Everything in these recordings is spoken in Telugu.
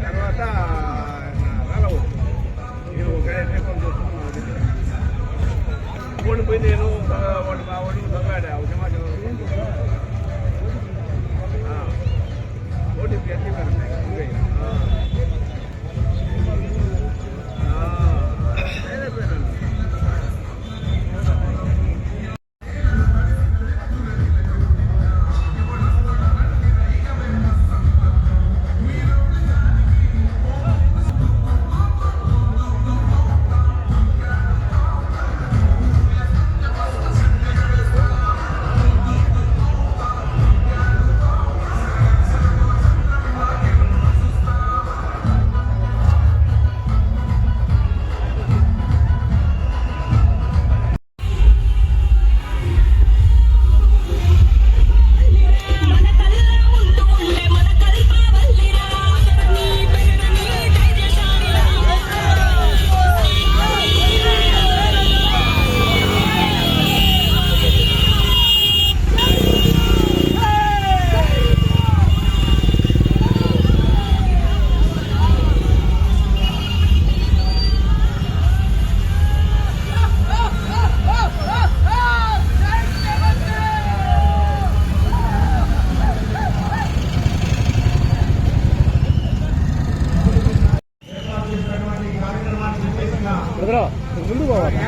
తర్వాత ఓడిపోయి నేను వాడు మా వాడు దొంగాడా సమాజం ఓటీపీ అన్నీ ముందు పోవాలి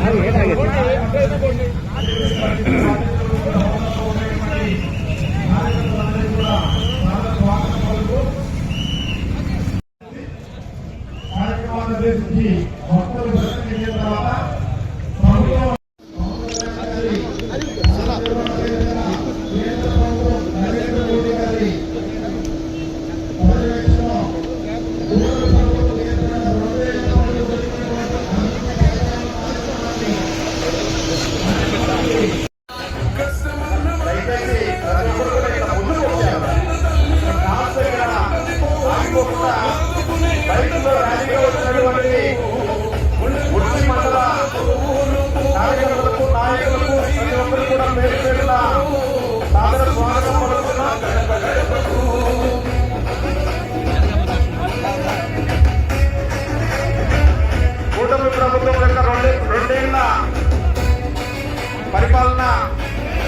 పరిపాలన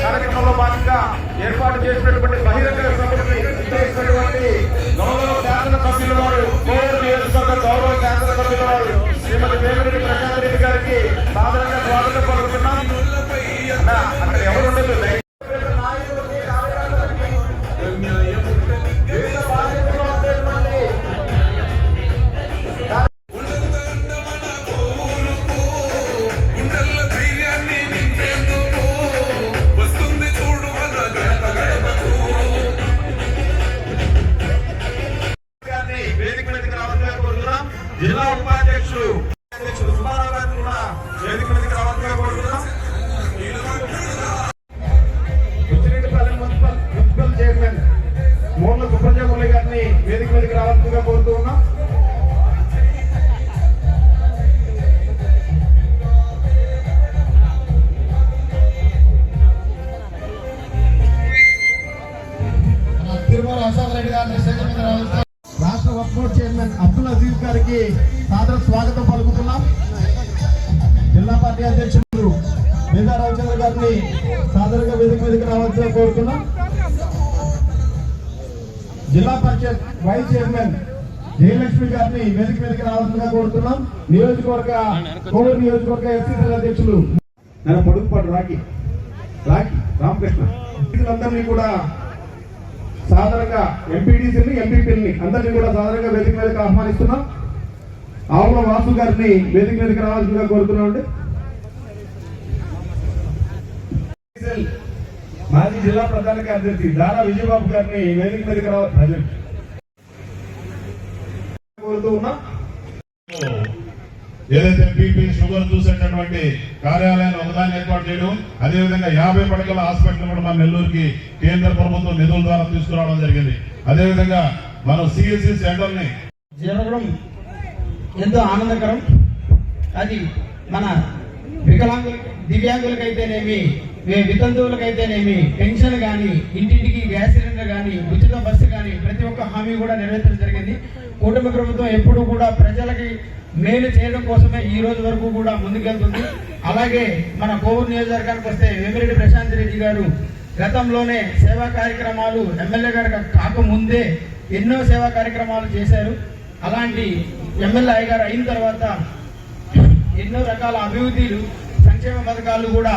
కార్యక్రమంలో భాగంగా ఏర్పాటు చేసినటువంటి బహిరంగ సభకి చేసినటువంటి గౌరవ శాసన సభ్యుల వారు నియోజకవర్గ గౌరవ శాసన సభ్యుల వారు శ్రీమతి వేమిరెడ్డి ప్రశాంత్ రెడ్డి గారికి సాధారణంగా స్వాగతం పలుకుతున్నాం. అక్కడ ఎవరు ఉండదు జిల్లా ఉపాధ్యక్షుడు సుబ్బారావు గారిని కూడా వేదిక మీదకి రావాల్సిందిగా కోరుతున్నాం. ఉచ్చిరెడ్డిపల్లి మున్సిపల్ చైర్మన్ మూర్ల సుబ్రహ్మణ్య మురళి గారిని వేదిక మీదకి రావాల్సిందిగా కోరుతూ ఉన్నాం. తిరుమల అశోక్ రెడ్డి గారిని స్టేజ్ మీద రావాల్సిందిగా రాష్ట్ర వక్ఫ్ బోర్డు చైర్మన్ అబ్దుల్ అజీజ్ గారికి సాదర స్వాగతం పలుకుతున్నాం. జిల్లా పార్టీ అధ్యక్షుడు మేధా రవిచంద్ర గారిని సాదరంగా వేదిక మీదకి రావాల్సిందిగా కోరుతున్నాం. జిల్లా పరిషత్ వైస్ చైర్మన్ జయలక్ష్మి గారిని వేదిక మీదకి రావాల్సిందిగా కోరుతున్నాం. కోవూరు నియోజకవర్గ ఎస్సీ అధ్యక్షులు పొడుగుపాటు రాఖీ రామకృష్ణ అందరినీ కూడా సాధారణంగా ఎంపీడీసీని ఎంపీపీని అందరినీ కూడా సాధారణంగా వేదిక మీదకి ఆహ్వానిస్తున్నాం. ఆవుల వాసు గారిని వేదిక మీదకి రావాల్సిందిగా కోరుతున్నాం అండి. మాజీ జిల్లా ప్రధాన కార్యదర్శి దారా విజయబాబు గారిని వేదిక మీదకి కోరుతూ ఉన్నాం. ఏదైతే బీపీ షుగర్ చూసేటటువంటి కార్యాలయాన్ని ఒకదాన్ని ఏర్పాటు చేయడం, అదేవిధంగా 50 పడకల హాస్పిటల్ కూడా మన నెల్లూరుకి కేంద్ర ప్రభుత్వం నిధుల ద్వారా తీసుకురావడం జరిగింది. అదేవిధంగా మనం సిఎస్సి సెంటర్ని జరగడం ఎంతో ఆనందకరం. అది మన దివ్యాంగులకైతేనేమి, వితంతువులకైతేనేమి పెన్షన్ కానీ, ఇంటింటికి గ్యాస్ సిలిండర్ కానీ, ఉచిత బస్సు కానీ ప్రతి ఒక్క హామీ కూడా నెరవేర్చడం జరిగింది. కూటమి ప్రభుత్వం ఎప్పుడు కూడా ప్రజలకి మేలు చేయడం కోసమే ఈ రోజు వరకు కూడా ముందుకెళ్తుంది. అలాగే మన కోవూరు నియోజకవర్గానికి వస్తే వేమిరెడ్డి ప్రశాంత్ రెడ్డి గారు గతంలోనే సేవా కార్యక్రమాలు ఎమ్మెల్యే గారు కాకముందే ఎన్నో సేవా కార్యక్రమాలు చేశారు. అలాంటి ఎమ్మెల్యే గారు అయిన తర్వాత ఎన్నో రకాల అభివృద్ధిలు, సంక్షేమ పథకాలు కూడా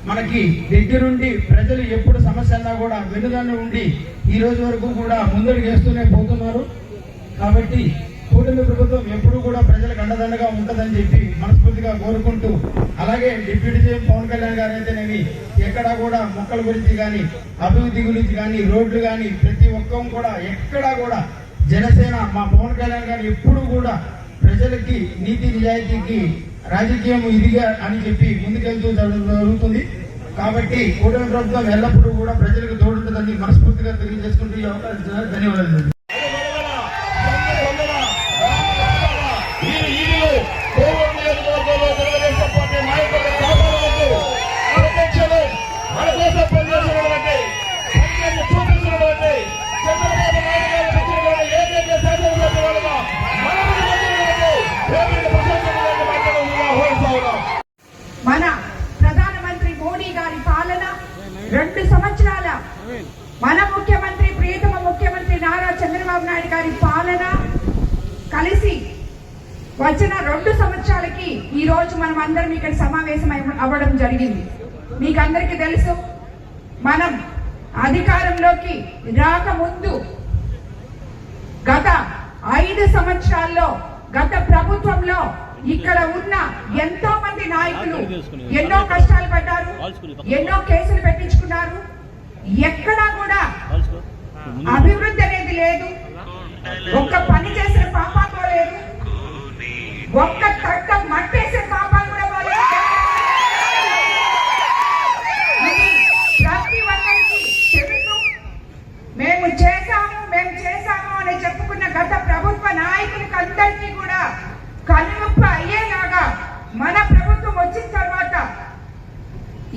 మనకి దగ్గరుండి ప్రజలు ఎప్పుడు సమస్య అన్నా కూడా వెనుదన్ను ఉండి ఈ రోజు వరకు కూడా ముందడుగు వేస్తూనే పోతున్నారు. కాబట్టి కూటమి ప్రభుత్వం ఎప్పుడు కూడా ప్రజలకు అండదండగా ఉంటుందని చెప్పి మనస్ఫూర్తిగా కోరుకుంటూ, అలాగే డిప్యూటీ సీఎం పవన్ కళ్యాణ్ గారు అయితేనేమి ఎక్కడా కూడా మొక్కల గురించి కానీ, అభివృద్ధి గురించి కానీ, రోడ్లు కానీ ప్రతి ఒక్కం కూడా ఎక్కడా కూడా జనసేన మా పవన్ కళ్యాణ్ గారు ఎప్పుడు కూడా ప్రజలకి నీతి నిజాయితీకి రాజకీయం ఇదిగా అని చెప్పి ముందుకెళ్తూ జరుగుతుంది. కాబట్టి కూటమి ప్రభుత్వం ఎల్లప్పుడూ కూడా ప్రజలకు తోడుంటుందని మనస్ఫూర్తిగా తెలియజేసుకుంటూ ఈ అవకాశం ఇచ్చినందుకు ధన్యవాదాలు. మన ప్రధానమంత్రి మోడీ గారి పాలన 2 సంవత్సరాల, మన ముఖ్యమంత్రి ప్రియతమ ముఖ్యమంత్రి నారా చంద్రబాబు నాయుడు గారి పాలన కలిసి వచ్చిన 2 సంవత్సరాలకి ఈ రోజు మనం అందరం ఇక్కడ సమావేశం అవ్వడం జరిగింది. మీకు అందరికీ తెలుసు, మనం అధికారంలోకి రాకముందు గత 5 సంవత్సరాల్లో గత ప్రభుత్వంలో ఇక్కడ ఉన్న ఎంతో మంది నాయకులు ఎన్నో కష్టాలు పడ్డారు, ఎన్నో కేసులు పెట్టించుకున్నారు. ఎక్కడా కూడా అభివృద్ధి అనేది లేదు. ఒక్క పని చేసిన పాపాలు లేదు, ఒక్క తట్ట మట్టేసిన పాపాలు కూడా పోలేదు. ప్రతి ఒక్కరికి తెలుసు, మేము చేశాము అని చెప్పుకున్న గత ప్రభుత్వ నాయకులకు అందరికీ కూడా కనుమప్ప అయ్యేలాగా మన ప్రభుత్వం వచ్చిన తర్వాత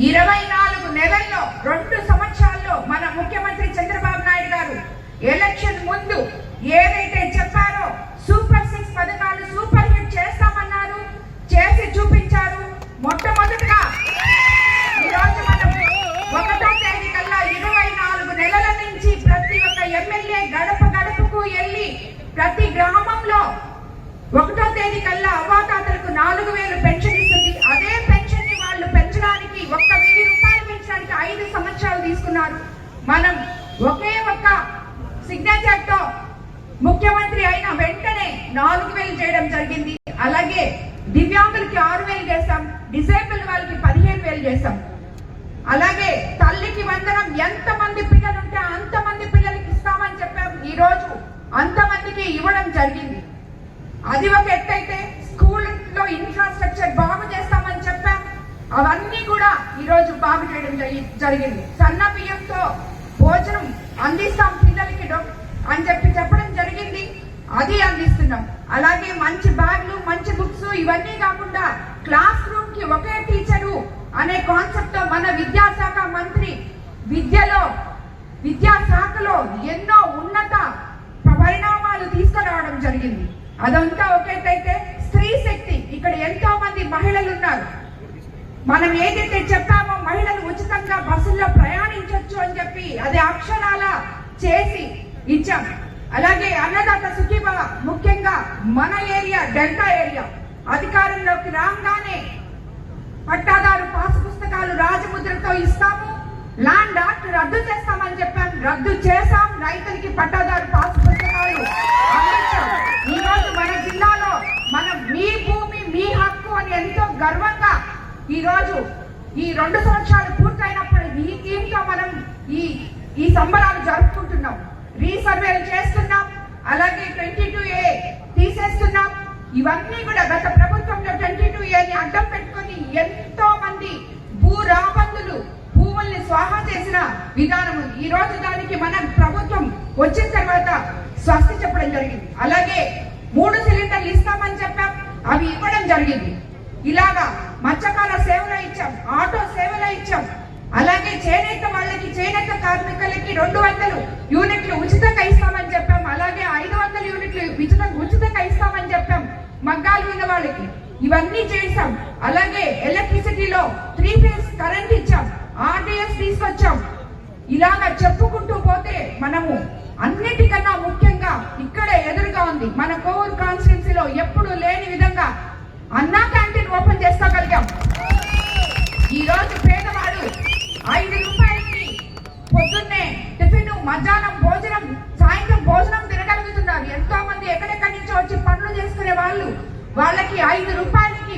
24 నెలల్లో 2 సంవత్సరాల్లో మన ముఖ్యమంత్రి చంద్రబాబు నాయుడు గారు ఎలక్షన్ ముందు ఏదైతే చెప్పారో సూపర్ 6 పథకాలు సూపర్ హిట్ చేస్తామన్నారు, చేసి చూపించారు. మొట్టమొదటిగా ఈరోజు మనం 1వ తేదీ కల్లా 24 నెలల నుంచి ప్రతి ఒక్క ఎమ్మెల్యే గడప గడపకు వెళ్ళి ప్రతి గ్రామంలో 1వ తేదీ కల్లా అవ్వాతాతలకు 4000 పెన్షన్ ఇస్తుంది. అదే పెన్షన్ ని వాళ్ళు పెంచడానికి 1000 రూపాయలు పెంచడానికి 5 సంవత్సరాలు తీసుకున్నారు. మనం ఒకే ఒక్క సిగ్నేచర్ తో ముఖ్యమంత్రి అయిన వెంటనే 4000 చేయడం జరిగింది. అలాగే దివ్యాంగులకి 6000 చేస్తాం, డిసేబుల్ వాళ్ళకి 15000 చేస్తాం. అలాగే తల్లికి వందనం, ఎంతమంది పిల్లలు ఉంటే అంతమంది పిల్లలకి ఇస్తామని చెప్పాం. ఈ రోజు అంతమందికి ఇవ్వడం జరిగింది. అది ఒక ఎత్తైతే స్కూల్లో ఇన్ఫ్రాస్ట్రక్చర్ బాగు చేస్తామని చెప్పాం. అవన్నీ కూడా ఈ రోజు బాగు చేయడం జరిగింది. సన్న బియ్యంతో భోజనం అందిస్తాం పిల్లలకి అని చెప్పడం జరిగింది. అది అందిస్తున్నాం. అలాగే మంచి బ్యాగ్లు, మంచి బుక్స్, ఇవన్నీ కాకుండా క్లాస్ రూమ్ కి ఒకే టీచరు అనే కాన్సెప్ట్ తో మన విద్యాశాఖ మంత్రి విద్యాశాఖలో ఎన్నో ఉన్నత పరిణామాలు తీసుకురావడం జరిగింది. అదంతా ఒకేటైతే స్త్రీ శక్తి, ఇక్కడ ఎంతో మంది మహిళలు ఉన్నారు. మనం ఏదైతే చెప్పామో మహిళలు ఉచితంగా బస్సుల్లో ప్రయాణించవచ్చు అని చెప్పి అది అక్షరాల చేసి ఇచ్చాం. అలాగే అన్నదాత సుఖీభవ, ముఖ్యంగా మన ఏరియా డెల్టా ఏరియా అధికారంలోకి రాగానే పట్టాదారు పాసు పుస్తకాలు రాజముద్రతో ఇస్తాము, ల్యాండ్ యాక్ట్ రద్దు చేస్తామని చెప్పాం, రద్దు చేశాం. రైతులకి పట్టాదారు పాసు పుస్తకాలు అందించాం. ఈ రోజు మన జిల్లాలో మనం మీ భూమి మీ హక్కు అని ఎంతో గర్వంగా ఈ రోజు ఈ 2 సంవత్సరాలు పూర్తయినప్పుడు ఈ టీమ్ తో మనం ఈ సంబరాలు జరుపుకుంటున్నాం. రీసర్వేలు చేస్తున్నాం. అలాగే 22A తీసేస్తున్నాం. ఇవన్నీ కూడా గత ప్రభుత్వంలో 22A అడ్డం పెట్టుకొని ఎంతో మంది భూరాబందులు భూముల్ని స్వాహా చేసిన విధానం ఉంది. ఈ రోజు దానికి మన ప్రభుత్వం వచ్చిన తర్వాత స్వస్తి చెప్పడం జరిగింది. అలాగే 3 సిలిండర్లు ఇస్తామని చెప్పాం, అవి ఇవ్వడం జరిగింది. ఇలాగా మత్స్యకార సేవలు ఇచ్చాం, ఆటో సేవలు ఇచ్చాం. అలాగే చేనేత వాళ్ళకి, చేనేత కార్మికులకి 200 యూనిట్లు ఉచితంగా ఇస్తామని చెప్పాం. అలాగే 500 యూనిట్లు ఉచితంగా ఇస్తామని చెప్పాం మగ్గాలు ఉన్న వాళ్ళకి. ఇవన్నీ చేశాం. అలాగే ఎలక్ట్రిసిటీలో 3 ఫేజ్ కరెంట్ ఇచ్చాం, RDS తీసుకొచ్చాం. ఇలాగా చెప్పుకుంటూ పోతే మనము అన్నిటికన్నా ముఖ్యంగా ఇక్కడే ఎదురుగా ఉంది మన కోవూరు కాన్స్టిట్యున్సీలో ఎప్పుడు లేని విధంగా అన్నా క్యాంటీన్ ఓపెన్ చేసుకోగలిగాం. ఈ రోజు పేదవాడు 5 రూపాయలకి పొద్దున్నే టిఫిన్, మధ్యాహ్నం భోజనం, సాయంత్రం భోజనం తినగలుగుతున్నారు. ఎంతో మంది ఎక్కడెక్కడి నుంచో వచ్చి పనులు చేసుకునే వాళ్ళకి 5 రూపాయలకి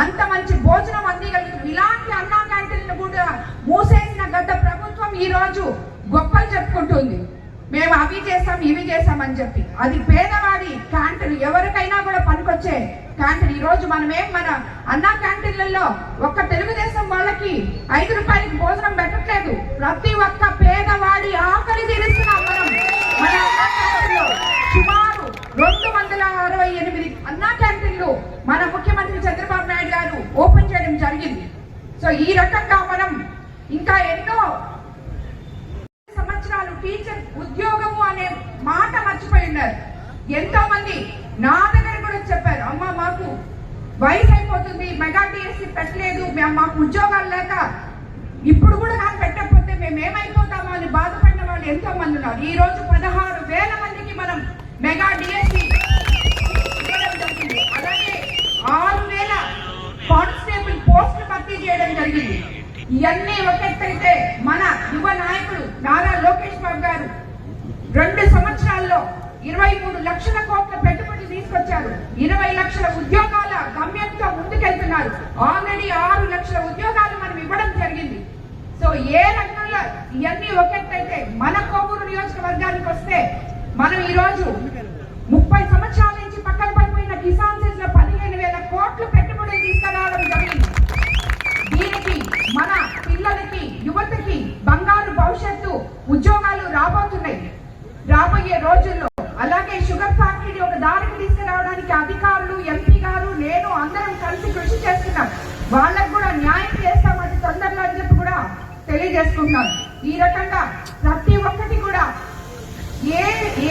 అంత మంచి భోజనం అందిగలుగుతుంది. ఇలాంటి అన్నా క్యాంటీన్లు కూడా మూసేసిన గత ప్రభుత్వం ఈ రోజు గొప్పలు చెప్పుకుంటుంది. మేము అవి చేసాం, ఇవి చేసామని చెప్పి. అది పేదవాడి క్యాంటీన్, ఎవరికైనా కూడా పనికొచ్చే క్యాంటీన్. ఈ రోజు మనమేం మన అన్నా క్యాంటీన్లలో ఒక్క తెలుగుదేశం వాళ్ళకి 5 రూపాయలకి భోజనం పెట్టట్లేదు. ప్రతి ఒక్క పేదవాడి ఆకలి తీరుస్తున్నాం మనం. మన అన్నా క్యాంటీన్లో సుమారు 268 అన్నా క్యాంటీన్లు మన ముఖ్యమంత్రి చంద్రబాబు నాయుడు గారు ఓపెన్ చేయడం జరిగింది. సో ఈ రకంగా మనం ఇంకా ఎన్నో సంవత్సరాలు టీచర్ ఉద్యోగము అనే మాట మర్చిపోయి ఉన్నారు. ఎంతో మంది నా దగ్గర కూడా చెప్పారు, అమ్మ మాకు వయసు అయిపోతుంది, మెగా డిఎస్సి పెట్టలేదు, మాకు ఉద్యోగాలు లేక ఇప్పుడు కూడా నాకు పెట్టకపోతే మేము ఏమైపోతామో అని బాధపడిన వాళ్ళు ఎంతో మంది ఉన్నారు. ఈ రోజు 16,000 మందికి మనం మెగా డిఎస్సి ఇవ్వడం జరిగింది. అలాగే 6,000 కానిస్టేబుల్ పోస్టులు భర్తీ చేయడం జరిగింది. ఇవన్నీ ఒకెత్తైతే మన యువ నాయకుడు నారా లోకేష్ బాబు గారు 2 సంవత్సరాల్లో 23 లక్షల కోట్ల పెట్టుబడులు తీసుకొచ్చారు. 20 లక్షల ఉద్యోగాల గమ్యంతో ముందుకెళ్తున్నారు. ఆల్రెడీ 6 లక్షల ఉద్యోగాలు మనం ఇవ్వడం జరిగింది. సో ఏ రంగంలో ఇవన్నీ ఒకెత్తైతే మన కోవూరు నియోజకవర్గానికి వస్తే మనం ఈ రోజు 30 సంవత్సరాల నుంచి పక్కన పడిపోయిన కిసాన్ సెస్ లో 15,000 కోట్లు పెట్టుబడులు తీసుకురావడం జరిగింది. దీనికి మన పిల్లలకి, యువతకి బంగారు భవిష్యత్తు, ఉద్యోగాలు రాబోతున్నాయి రాబోయే రోజుల్లో. అలాగే షుగర్ ఫ్యాక్టరీ ఒక దారికి తీసుకురావడానికి అధికారులు, ఎంపీ గారు, నేను అందరం కలిసి కృషి చేస్తున్నాం. వాళ్ళకు కూడా న్యాయం చేస్తాం అది తొందరలో అని చెప్పి కూడా తెలియజేసుకుంటున్నాను. ఈ రకంగా ప్రతి ఒక్కటి కూడా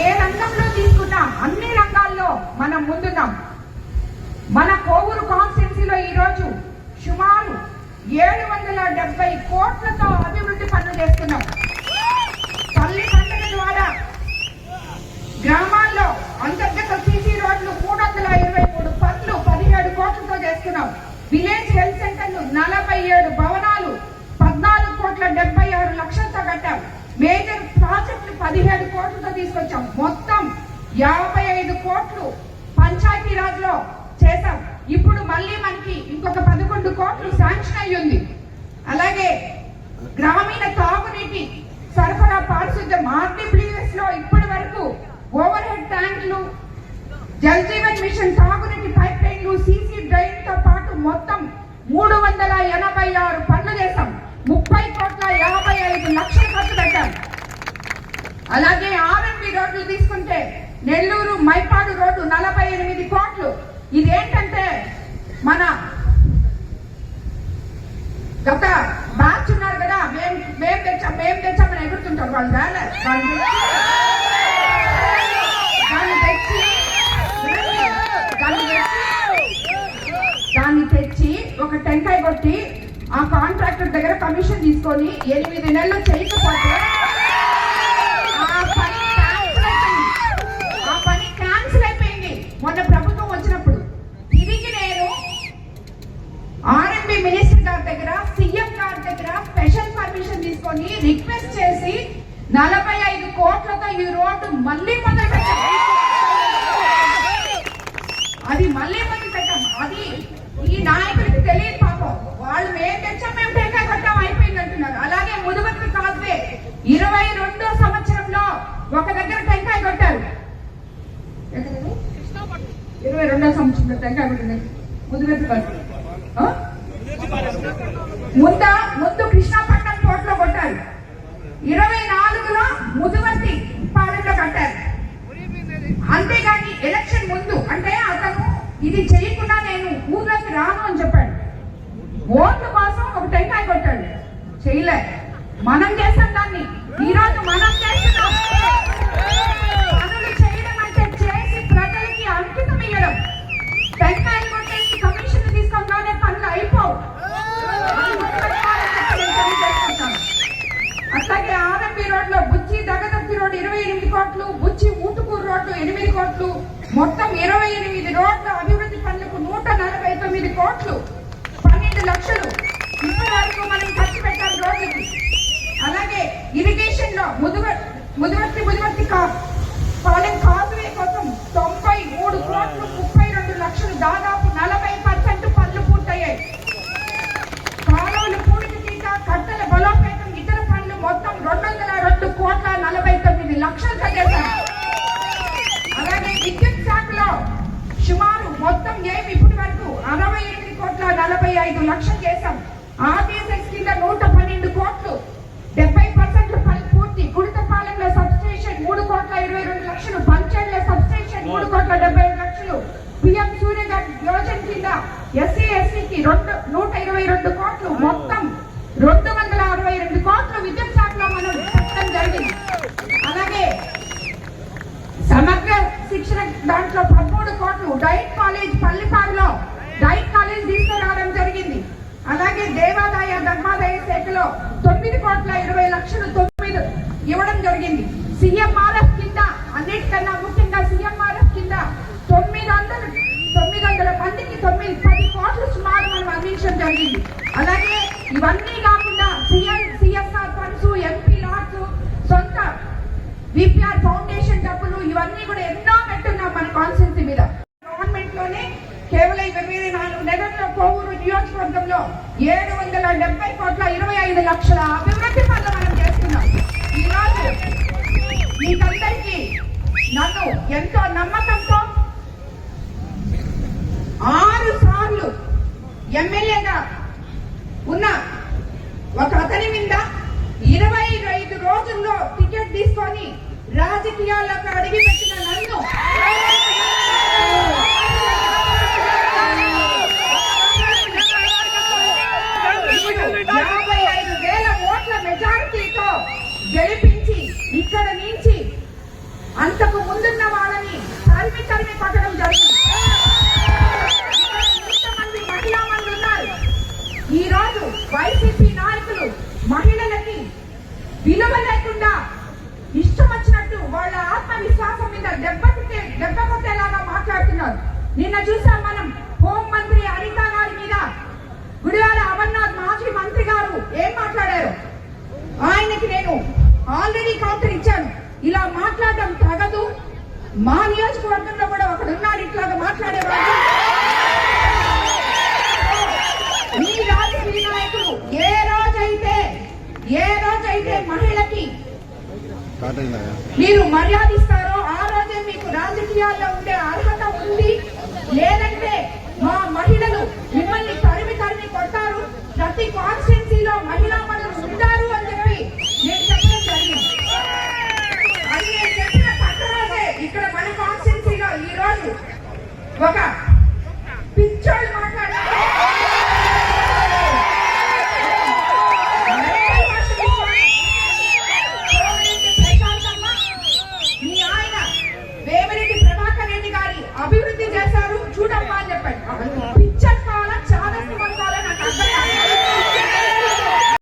ఏ రంగంలో తీసుకున్నా అన్ని రంగాల్లో మనం ముందున్నాం. మన కోవూరు కాన్స్టిట్యున్సీలో ఈ రోజు సుమారు 770 కోట్లతో అభివృద్ధి పనులు చేస్తున్నాం. తల్లి పండుగ ద్వారా గ్రామాల్లో అంతర్గత సీసీ రోడ్లు 323 పనులు 17 కోట్లతో చేస్తున్నాం. విలేజ్ హెల్త్ సెంటర్లు 47 భవనాలు 14,76 లక్షలతో కట్టాం. మేజర్ ప్రాజెక్టులు 17 కోట్లతో తీసుకొచ్చాం. మొత్తం 55 కోట్లు పంచాయతీ రాజ్ లో చేశాం. ఇప్పుడు మళ్ళీ మనకి ఇంకొక 11 కోట్లు శాంక్షన్ అయ్యింది. అలాగే గ్రామీణ తాగునీటి సరఫరా పారిశుద్ధ్యం RDPS లో ఇప్పటి వరకు ఓవర్ హెడ్ ట్యాంకులు, జల్ జీవన్ మిషన్ తాగునీటి పైప్ లైన్లు, సీసీ డ్రైన్ తో పాటు మొత్తం 386 పనులు చేశాం. 30,55 లక్షల ఖర్చు పెట్టాం. అలాగే RNB రోడ్లు తీసుకుంటే నెల్లూరు మైపాడు రోడ్డు 48 కోట్లు. ఇదేంటంటే మన గత బ్యాచ్ ఉన్నారు కదా, మేము తెచ్చామని ఎగురుతుంటారు వాళ్ళు. దాన్ని తెచ్చి ఒక టెంకాయ కొట్టి ఆ కాంట్రాక్టర్ దగ్గర కమిషన్ తీసుకొని 8 నెలలు చేయకపోతే ఆ పని క్యాన్సిల్ అయిపోయింది మొన్న ప్రభుత్వం వచ్చినప్పుడు. తిరిగి నేను RNB మినిస్టర్ గారి దగ్గర, సీఎం గారి దగ్గర స్పెషల్ పర్మిషన్ తీసుకొని రిక్వెస్ట్ చేసి 45 కోట్లతో ఈ రోడ్డు మళ్ళీ మొదలు పెట్టాం. అది మళ్ళీ మొదలు పెట్టాం. అది ఈ నాయకుడికి తెలియదు పాపం. వాళ్ళు మేము తెచ్చాం, మేము టెంకాయ కట్టాం, అయిపోయింది అంటున్నారు. అలాగే ముదుగుర్తి కాజ్వే 22వ సంవత్సరంలో ఒక దగ్గర టెంకాయ కొట్టారు. 22వ చిన్న టెంకాయ పెట్టింది ముందు కృష్ణాపట్నం కోర్టులో కొట్టారు, 24లో ముదువర్తి పాలెంలో కట్టారు. అంతేగాని ఎలక్షన్ ముందు అంటే అతను ఇది చేయకుండా నేను ఊర్లోకి రాను అని చెప్పాడు. ఓట్ల కోసం ఒక టెంకాయ కొట్టాడు, చేయలే. మనం చేస్తాం దాన్ని, ఈరోజు మనం చేస్తున్నాం. పనులు చేయడం అంటే చేసి ప్రజలకి అంకితం ఇవ్వడం. టెంకాయలు కొట్టేసి కమిషన్ తీసుకోగానే పనులు అయిపోవు. అట్లాగే ఆర్ఎంపీ రోడ్ లో బుచ్చి దగదర్తి రోడ్ 28 కోట్లు, బుచ్చి ఊటుకూరు రోడ్లు 8 కోట్లు, మొత్తం 28 రోడ్ల అభివృద్ధి పనులకు 149 కోట్లు, 12 లక్షలు ఇప్పటి వరకు మనం ఖర్చు పెట్టాం రోడ్లకి. అలాగే ఇరిగేషన్ లో ముదువర్తి పాలెం కాజువే కోసం 93 కోట్లు, 32 లక్షలు, దాదాపు 40% పనులు పూర్తయ్యాయి. కాలువలు పూడికి తీట, కట్టల బలోపేతం, ఇతర పనులు మొత్తం 202 కోట్ల 49 లక్షలు చేశారు. అలాగే విద్యుత్ శాఖలో సుమారు మొత్తం ఇప్పటి వరకు 68 కోట్ల 45 లక్షలు చేశాం. ఆర్టీఎస్ఎస్ కింద 112 కోట్లు, 70% పనులు పూర్తి. గుడితపాలెంలో సబ్ స్టేషన్ 3 కోట్ల 22 లక్షలు, పంచాయతీలో సబ్ స్టేషన్ 3 కోట్ల 75 లక్షలు, పిఎం సూర్యఘర్ యోజన కింద ఎస్సీ ఎస్టీకి 122 కోట్లు, మొత్తం 262 కోట్లు విద్యుత్ శాఖలో మనం పెట్టడం జరిగింది. అలాగే సమగ్ర శిక్షణ దాంట్లో 13 కోట్లు, డైట్ కాలేజ్ పల్లిపాడులో డైట్ కాలేజ్ తీసుకురావడం జరిగింది. అలాగే దేవాదాయ ధర్మాదాయ శాఖలో 9 కోట్ల 20 లక్షలు 9 ఇవ్వడం జరిగింది. సిఎంఆర్ఎఫ్ కింద అన్నిటికన్నా ముఖ్యంగా సిఎంఆర్ఎఫ్ కింద 900 మందికి 10 కోట్లు సుమారు మనం అందించడం జరిగింది. అలాగే ఇవన్నీ కాకుండా సిఎస్ఆర్ ఫండ్స్, ఎంపీ లాట్స్, సొంత విపిఆర్ ఫౌండేషన్ డబ్బులు, ఇవన్నీ కూడా ఎన్నో పెట్టున్నాం మన కాన్స్టిట్యూన్సీ మీద. గవర్నమెంట్ లోనే కేవలం 24 నెలల్లో కోవూరు నియోజకవర్గంలో 770 కోట్ల 25 లక్షల అభివృద్ధి పనులు మనం చేస్తున్నాం. ఈరోజు మీకందరికీ నన్ను ఎంతో నమ్మకంతో 6 సార్లు ఎమ్మెల్యేగా ఉన్న ఒక అతని మీద 25 రోజుల్లో టికెట్ తీసుకొని రాజకీయాల్లోకి అడిగిపెట్టిన నన్ను 55,000 ఓట్ల మెజారిటీతో గెలిపించి ఇక్కడ నుంచి అంతకు ముందున్న వాళ్ళని తరిమి కొట్టడం జరిగింది. ఇంతమంది మహిళా మంది ఉన్నారు. ఈ రోజు వైసీపీ నాయకులు మహిళలకి విలువ లేకుండా ఇష్టం వచ్చినట్టు వాళ్ళ ఆత్మవిశ్వాసం మీద దెబ్బ కొట్టేలాగా మాట్లాడుతున్నారు. నిన్న చూసాం మనం హోంమంత్రి అనిత గారి మీద గుడివాడ అమర్నాథ్ మాజీ మంత్రి గారు ఏం మాట్లాడారు. ఆయనకి నేను ఆల్రెడీ కౌంటర్ ఇచ్చాను, ఇలా మాట్లాడడం తగదు. మా నియోజకవర్గంలో కూడా ఒకడున్నాడు ఇట్లాగా మాట్లాడేవాడు. మీ రాజకీయ నాయకులు ఏ రోజైతే మహిళకి మీరు మర్యాదిస్తారో ఆ రోజే మీకు రాజకీయాల్లో ఉండే అర్హత ఉంది. లేదంటే మా మహిళలు మిమ్మల్ని తరిమి కొడతారు. ప్రతి కాన్స్టిట్యున్సీలో మహిళా మనులు ఉంటారు అని చెప్పి నేను చెప్పడం జరిగింది. అది నేను చెప్పిన పక్కనే ఇక్కడ మన కాన్స్టిట్యున్సీలో ఈ రోజు ఒక పిచ్చోళ్ళు మాట్లాడారు. మీ ఆయన వేమిరెడ్డి ప్రభాకర్ రెడ్డి గారి అభివృద్ధి చేశారు చూడమ్మా అని చెప్పాడు.